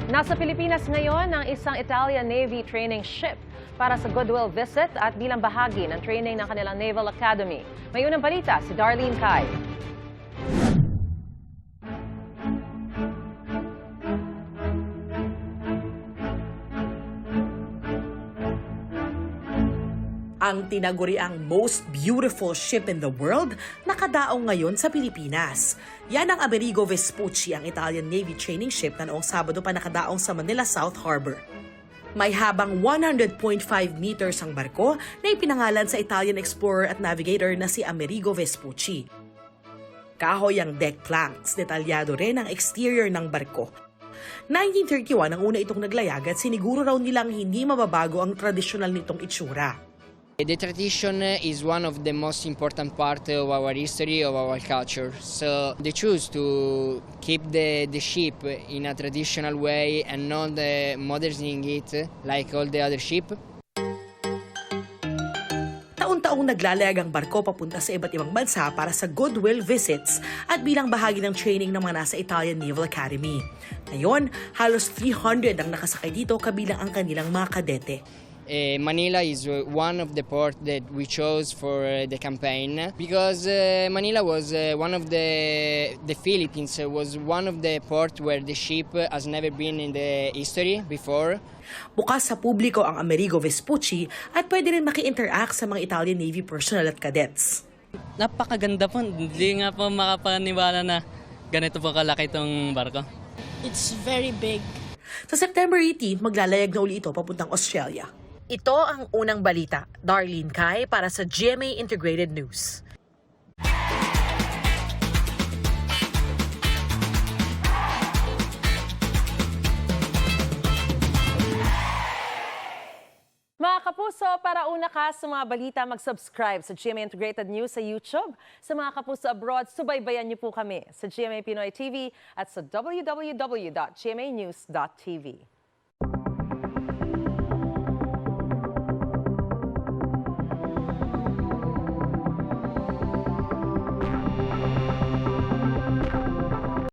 Nasa Pilipinas ngayon ang isang Italian Navy training ship para sa goodwill visit at bilang bahagi ng training ng kanilang Naval Academy. May unang balita si Darlene Kai. Ang tinaguriang most beautiful ship in the world nakadaong ngayon sa Pilipinas. Yan ang Amerigo Vespucci, ang Italian Navy training ship na noong Sabado pa nakadaong sa Manila South Harbor. May habang 100.5 meters ang barko na ipinangalan sa Italian explorer at navigator na si Amerigo Vespucci. Kahoy ang deck planks, detalyado rin ang exterior ng barko. 1931 ang una itong naglayag at siniguro raw nilang hindi mababago ang tradisyonal nitong itsura. The tradition is one of the most important part of our history, of our culture. So they choose to keep the ship in a traditional way and not modernizing it like all the other ship. Taon-taong naglalayag ang barko papunta sa iba't ibang bansa para sa goodwill visits at bilang bahagi ng training ng mga nasa Italian Naval Academy. Ngayon, halos 300 ang nakasakay dito kabilang ang kanilang mga kadete. Manila is one of the ports that we chose for the campaign because Manila was one of the Philippines was one of the ports where the ship has never been in the history before. Bukas sa publiko ang Amerigo Vespucci at pwede rin maki-interact sa mga Italian Navy personnel at cadets. Napakaganda po. Hindi nga po makapaniwala na ganito po kalaki itong barko. It's very big. Sa September 18, maglalayag na uli ito papuntang Australia. Ito ang unang balita. Darlene Kai para sa GMA Integrated News. Mga kapuso, para una ka sa mga balita, mag-subscribe sa GMA Integrated News sa YouTube. Sa mga kapuso abroad, subaybayan niyo po kami sa GMA Pinoy TV at sa www.gmanews.tv.